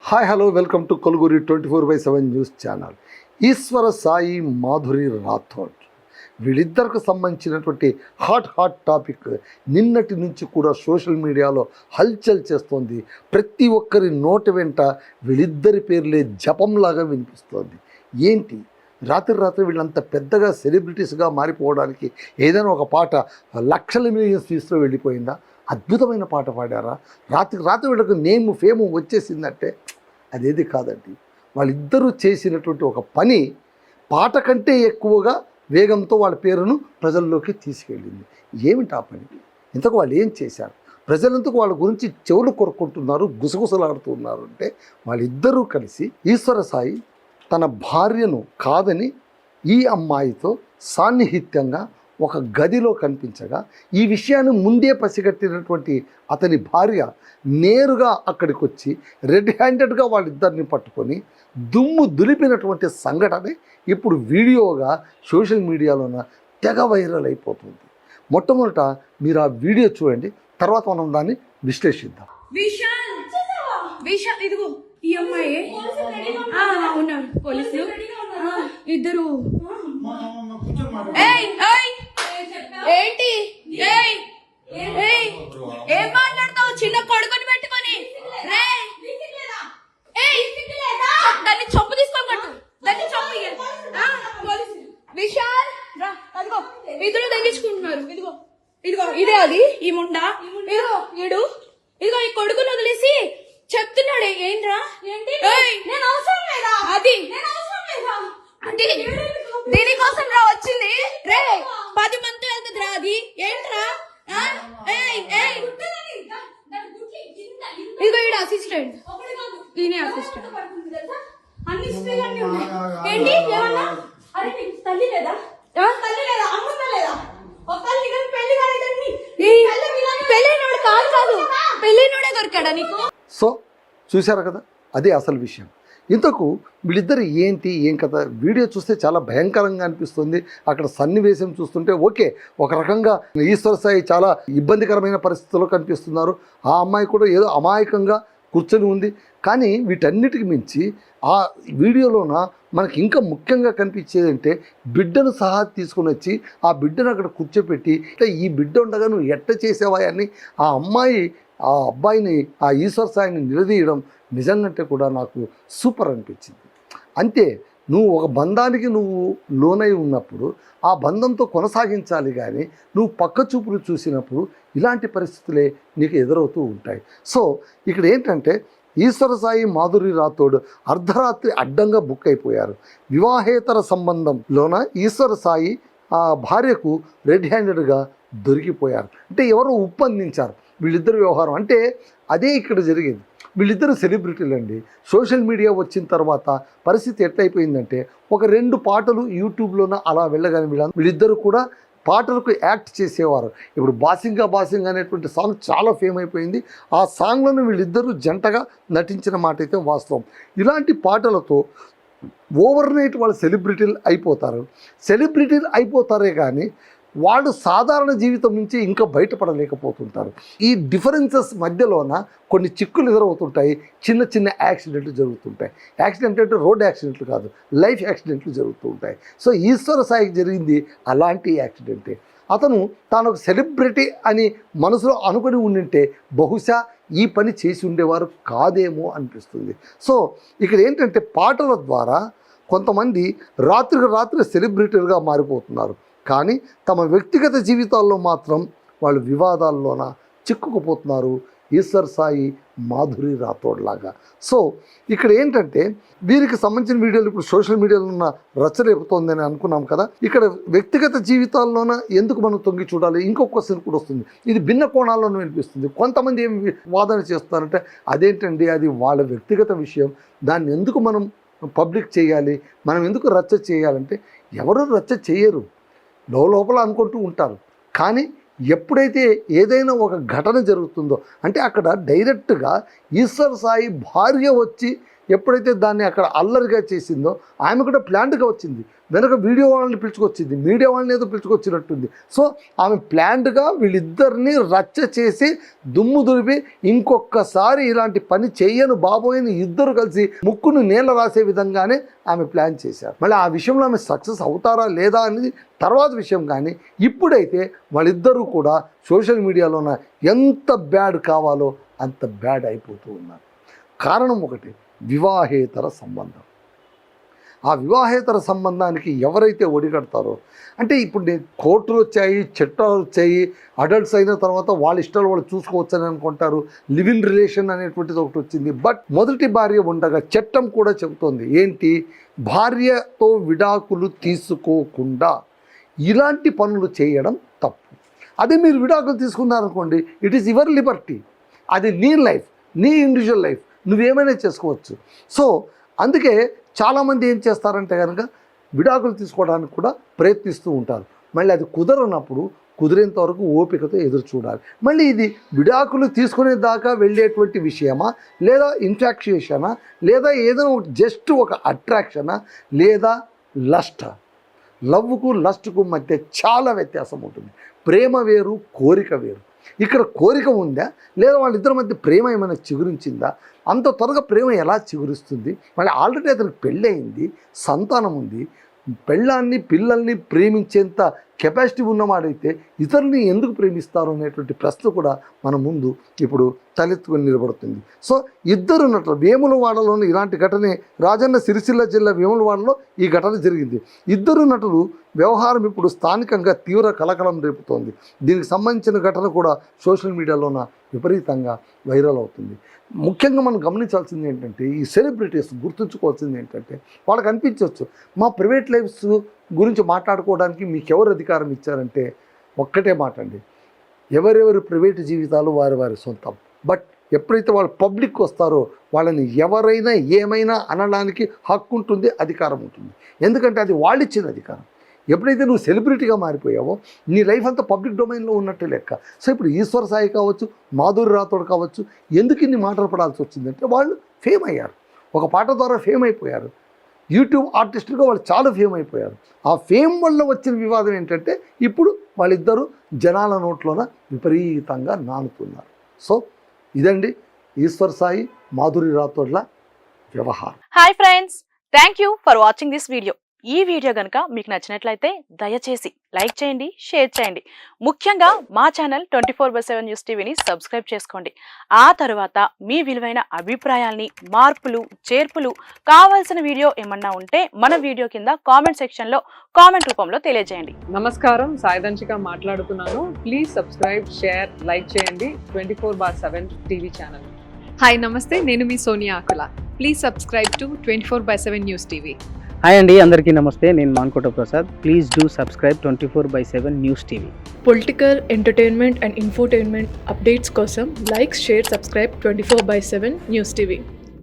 Hi hello welcome to Koluguri 24/7 news channel. Eeswara Sai, Madhuri Rathod వీళ్ళిద్దరికి సంబంధించినటువంటి hot topic నిన్నటి నుంచి కూడా సోషల్ మీడియాలో హల్చల్ చేస్తోంది. ప్రతి ఒక్కరి నోటి వెంట వీళ్ళిద్దరి పేర్లే జపంలాగా వినిపిస్తోంది. ఏంటి రాత్రి వీళ్ళంత పెద్దగా సెలబ్రిటీస్గా మారిపోవడానికి ఏదైనా ఒక పాట లక్షల మిలియన్స్ ఫీస్లో వెళ్ళిపోయిందా? అద్భుతమైన పాట పాడారా? రాత్రి వీళ్ళకు నేము ఫేము వచ్చేసిందంటే అదేది కాదండి. వాళ్ళిద్దరూ చేసినటువంటి ఒక పని పాట కంటే ఎక్కువగా వేగంతో వాళ్ళ పేరును ప్రజల్లోకి తీసుకెళ్ళింది. ఏమిటి ఆ పని? ఇంతకు వాళ్ళు ఏం చేశారు? ప్రజలంతకు వాళ్ళ గురించి చెవులు కొరుక్కుంటున్నారు, గుసగుసలాడుతున్నారు అంటే వాళ్ళిద్దరూ కలిసి ఈశ్వర సాయి తన భార్యను కాదని ఈ అమ్మాయితో సాన్నిహిత్యంగా ఒక గదిలో కనిపించగా ఈ విషయాన్ని ముందే పసిగట్టినటువంటి అతని భార్య నేరుగా అక్కడికి వచ్చి రెడ్ హ్యాండెడ్గా వాళ్ళిద్దరిని పట్టుకొని దుమ్ము దులిపినటువంటి సంఘటన ఇప్పుడు వీడియోగా సోషల్ మీడియాలోన తెగ వైరల్ అయిపోతుంది. మొట్టమొదట మీరు ఆ వీడియో చూడండి, తర్వాత మనం దాన్ని విశ్లేషిద్దాం. విశాల్ ఇదిగో ఈ అమ్మాయి ఉన్నారు పోలీసులు ఇద్దరు. ఏంటి ఏం మాట్లాడతావు? చిన్న కొడుకుని పెట్టుకొని దాన్ని చంపు తీసుకొని కట్టు, దాన్ని చంపు. విశాల్ రా, అదిగో ఇద్దరు తగ్గించుకుంటున్నారు. ఇదిగో ఇదిగో ఇదే అది ఈ ముండా. ఇదిగో ఈడు ఇదిగో ఈ కొడుకుని వదిలేసి చెప్తున్నాడు. ఏంట్రా? అది దీనికోసం రా వచ్చింది. రే 10 మంది వెళ్తుంది రా. అది ఏంట్రా? ఇదిగో ఈడు అసిస్టెంట్, ఈయనే అసిస్టెంట్. ఏంటి ఏమన్నా? అరే తల్లి లేదా? పెళ్ళైనోడు కాదు, పెళ్ళైనోడే దొరికాడా నీకు? సో చూశారు కదా, అదే అసలు విషయం. ఇంతకు వీళ్ళిద్దరు ఏంటి ఏం కథ? వీడియో చూస్తే చాలా భయంకరంగా అనిపిస్తుంది. అక్కడ సన్నివేశం చూస్తుంటే ఓకే, ఒక రకంగా ఈశ్వర సాయి చాలా ఇబ్బందికరమైన పరిస్థితుల్లో కనిపిస్తున్నారు. ఆ అమ్మాయి కూడా ఏదో అమాయకంగా కూర్చొని ఉంది. కానీ వీటన్నిటికి మించి ఆ వీడియోలోన మనకి ఇంకా ముఖ్యంగా కనిపించేది అంటే బిడ్డను సహా తీసుకుని వచ్చి ఆ బిడ్డను అక్కడ కూర్చోపెట్టి ఈ బిడ్డ ఉండగా నువ్వు ఎట్ట చేసేవా అని ఆ అమ్మాయి ఆ అబ్బాయిని, ఆ ఈశ్వర సాయిని నిలదీయడం నిజంగా కూడా నాకు సూపర్ అనిపించింది. అంతే, నువ్వు ఒక బంధానికి నువ్వు లోనై ఉన్నప్పుడు ఆ బంధంతో కొనసాగించాలి, కానీ నువ్వు పక్క చూపులు చూసినప్పుడు ఇలాంటి పరిస్థితులే నీకు ఎదురవుతూ ఉంటాయి. సో ఇక్కడ ఏంటంటే ఈశ్వర సాయి, మాధురి రాథోడ్ అర్ధరాత్రి అడ్డంగా బుక్ అయిపోయారు. వివాహేతర సంబంధంలోన ఈశ్వర సాయి ఆ భార్యకు రెడ్ హ్యాండెడ్గా దొరికిపోయారు. అంటే ఎవరో ఉప్పందించారు వీళ్ళిద్దరు వ్యవహారం. అంటే అదే ఇక్కడ జరిగింది. వీళ్ళిద్దరు సెలబ్రిటీలు అండి. సోషల్ మీడియా వచ్చిన తర్వాత పరిస్థితి ఎట్లయిపోయిందంటే ఒక 2 పాటలు యూట్యూబ్లోన అలా వెళ్ళగానే వీళ్ళిద్దరు కూడా పాటలకు యాక్ట్ చేసేవారు. ఇప్పుడు బాసింగా అనేటువంటి సాంగ్ చాలా ఫేమ్ అయిపోయింది. ఆ సాంగ్లను వీళ్ళిద్దరూ జంటగా నటించిన మాట అయితే వాస్తవం. ఇలాంటి పాటలతో ఓవర్ నైట్ వాళ్ళు సెలబ్రిటీలు అయిపోతారే కానీ వాళ్ళు సాధారణ జీవితం నుంచి ఇంకా బయటపడలేకపోతుంటారు. ఈ డిఫరెన్సెస్ మధ్యలోన కొన్ని చిక్కులు ఎదురవుతుంటాయి. చిన్న యాక్సిడెంట్లు జరుగుతుంటాయి. యాక్సిడెంట్ అంటే రోడ్ యాక్సిడెంట్లు కాదు, లైఫ్ యాక్సిడెంట్లు జరుగుతూ ఉంటాయి. సో ఈశ్వర సాయికి జరిగింది అలాంటి యాక్సిడెంటే. అతను తాను ఒక సెలబ్రిటీ అని మనసులో అనుకుని ఉండింటే బహుశా ఈ పని చేసి ఉండేవారు కాదేమో అనిపిస్తుంది. సో ఇక్కడ ఏంటంటే పాటల ద్వారా కొంతమంది రాత్రికి సెలబ్రిటీలుగా మారిపోతున్నారు. కానీ తమ వ్యక్తిగత జీవితాల్లో మాత్రం వాళ్ళు వివాదాల్లోన చిక్కుకుపోతున్నారు, ఈశ్వర్ సాయి, మాధురి రాథోడ్ లాగా. సో ఇక్కడ ఏంటంటే వీరికి సంబంధించిన వీడియోలు ఇప్పుడు సోషల్ మీడియాలో ఉన్న రచ్చలేపుతోందని అనుకున్నాం కదా. ఇక్కడ వ్యక్తిగత జీవితాల్లోన ఎందుకు మనం తొంగి చూడాలి? ఇంకొక క్వశ్చన్ కూడా వస్తుంది. ఇది భిన్న కోణాల్లోనూ వినిపిస్తుంది. కొంతమంది ఏం వాదన చేస్తారంటే అదేంటండి, అది వాళ్ళ వ్యక్తిగత విషయం, దాన్ని ఎందుకు మనం పబ్లిక్ చేయాలి, మనం ఎందుకు రచ్చ చేయాలంటే ఎవరు రచ్చ చేయరు, లోపల అనుకుంటూ ఉంటారు. కానీ ఎప్పుడైతే ఏదైనా ఒక ఘటన జరుగుతుందో అంటే అక్కడ డైరెక్ట్గా ఈశ్వర సాయి భార్య వచ్చి ఎప్పుడైతే దాన్ని అక్కడ అల్లరిగా చేసిందో ఆమె కూడా ప్లాన్డ్గా వచ్చింది, వెనక వీడియో వాళ్ళని పిలుచుకొచ్చింది, మీడియా వాళ్ళని ఏదో పిలుచుకొచ్చినట్టుంది. సో ఆమె ప్లాన్డ్గా వీళ్ళిద్దరిని రచ్చ చేసి దుమ్ము దులిపి ఇంకొకసారి ఇలాంటి పని చెయ్యను బాబోయని ఇద్దరు కలిసి ముక్కును నీళ్ళ రాసే విధంగానే ఆమె ప్లాన్ చేశారు. మళ్ళీ ఆ విషయంలో ఆమె సక్సెస్ అవుతారా లేదా అనేది తర్వాత విషయం. కానీ ఇప్పుడైతే వాళ్ళిద్దరూ కూడా సోషల్ మీడియాలోన ఎంత బ్యాడ్ కావాలో అంత బ్యాడ్ అయిపోతూ ఉన్నారు. కారణం ఒకటి, వివాహేతర సంబంధం. ఆ వివాహేతర సంబంధానికి ఎవరైతే ఒడిగడతారో, అంటే ఇప్పుడు నేను కోర్టులు వచ్చాయి, చట్టాలు వచ్చాయి, అడల్ట్స్ అయిన తర్వాత వాళ్ళ ఇష్టాలు వాళ్ళు చూసుకోవచ్చని అనుకుంటారు, లివ్ ఇన్ రిలేషన్ అనేటువంటిది ఒకటి వచ్చింది. బట్ మొదటి భార్య ఉండగా చట్టం కూడా చెబుతోంది ఏంటి, భార్యతో విడాకులు తీసుకోకుండా ఇలాంటి పనులు చేయడం తప్పు. అదే మీరు విడాకులు తీసుకున్నారనుకోండి, ఇట్ ఈస్ యువర్ లిబర్టీ, అది నీ లైఫ్, నీ ఇండివిజువల్ లైఫ్, నువ్వేమైనా చేసుకోవచ్చు. సో అందుకే చాలామంది ఏం చేస్తారంటే కనుక విడాకులు తీసుకోవడానికి కూడా ప్రయత్నిస్తూ ఉంటారు. మళ్ళీ అది కుదరనప్పుడు కుదిరేంత వరకు ఓపికతో ఎదురు చూడాలి. మళ్ళీ ఇది విడాకులు తీసుకునే దాకా వెళ్ళేటువంటి విషయమా, లేదా ఇన్ఫాక్చుయేషనా, లేదా ఏదైనా జస్ట్ ఒక అట్రాక్షనా, లేదా లస్టా? లవ్కు లస్ట్కు మధ్య చాలా వ్యత్యాసం ఉంటుంది. ప్రేమ వేరు, కోరిక వేరు. ఇక్కడ కోరిక ఉందా, లేదా వాళ్ళిద్దరి మధ్య ప్రేమ ఏమైనా చిగురించిందా? అంత త్వరగా ప్రేమ ఎలా చిగురిస్తుంది? మళ్ళీ ఆల్రెడీ అతనికి పెళ్ళయింది, సంతానం ఉంది. పెళ్ళాన్ని పిల్లల్ని ప్రేమించేంత కెపాసిటీ ఉన్నవాడైతే ఇతరుల్ని ఎందుకు ప్రేమిస్తారు అనేటువంటి ప్రశ్న కూడా మన ముందు ఇప్పుడు తలెత్తుకొని నిలబడుతుంది. సో ఇద్దరు నటులు, వేములవాడలోని ఇలాంటి ఘటనే రాజన్న సిరిసిల్ల జిల్లా వేములవాడలో ఈ ఘటన జరిగింది. ఇద్దరు నటులు వ్యవహారం ఇప్పుడు స్థానికంగా తీవ్ర కలకలం రేపుతోంది. దీనికి సంబంధించిన ఘటన కూడా సోషల్ మీడియాలోన విపరీతంగా వైరల్ అవుతుంది. ముఖ్యంగా మనం గమనించాల్సింది ఏంటంటే, ఈ సెలబ్రిటీస్ గుర్తుంచుకోవాల్సింది ఏంటంటే, వాళ్ళకి అనిపించవచ్చు మా ప్రైవేట్ లైఫ్స్ గురించి మాట్లాడుకోవడానికి మీకు ఎవరు అధికారం ఇచ్చారంటే ఒక్కటే మాట అండి, ఎవరెవరి ప్రైవేటు జీవితాలు వారి వారి సొంతం. బట్ ఎప్పుడైతే వాళ్ళు పబ్లిక్ వస్తారో వాళ్ళని ఎవరైనా ఏమైనా అనడానికి హక్కు ఉంటుంది, అధికారం ఉంటుంది. ఎందుకంటే అది వాళ్ళు ఇచ్చిన అధికారం. ఎప్పుడైతే నువ్వు సెలబ్రిటీగా మారిపోయావో నీ లైఫ్ అంతా పబ్లిక్ డొమైన్లో ఉన్నట్టే లెక్క. సో ఇప్పుడు ఈశ్వర్ సాయి కావచ్చు, మాధురి రాథోడ్ కావచ్చు, ఎందుకు ఇన్ని మాటలు పడాల్సి వచ్చిందంటే వాళ్ళు ఫేమ్ అయ్యారు, ఒక పాట ద్వారా ఫేమ్ అయిపోయారు, యూట్యూబ్ ఆర్టిస్టులుగా వాళ్ళు చాలా ఫేమ్ అయిపోయారు. ఆ ఫేమ్ వల్ల వచ్చిన వివాదం ఏంటంటే ఇప్పుడు వాళ్ళిద్దరూ జనాల నోట్లోన విపరీతంగా నానుతున్నారు. సో ఇదండి ఈశ్వర్ సాయి, మాధురి రాథోడ్ల వ్యవహారం. Hi friends, thank you for watching this video. ఈ వీడియో గనుక మీకు నచ్చినట్లయితే దయచేసి లైక్ చేయండి, షేర్ చేయండి. ముఖ్యంగా మా ఛానల్ 24/7 న్యూస్ టీవీని సబ్స్క్రైబ్ చేసుకోండి. ఆ తర్వాత మీ విలువైన అభిప్రాయాల్ని, మార్పులు, చేర్పులు, కావాల్సిన వీడియో ఏమన్నా ఉంటే మన వీడియో కింద కామెంట్ సెక్షన్లో కామెంట్ రూపంలో తెలియజేయండి. నమస్కారం, సాయిదంచిక మాట్లాడుతున్నాను. ప్లీజ్ సబ్స్క్రైబ్, షేర్, లైక్ చేయండి 24/7 టీవీ ఛానల్. హాయ్ నమస్తే, నేను మీ Sonia Akula. Please subscribe to 24/7 news TV. Hi అండి, అందరికీ నమస్తే. నేను Mankota Prasad. Please do subscribe 24/7 news TV. Political, entertainment and infotainment updates కోసం like, share, subscribe 24/7 news TV.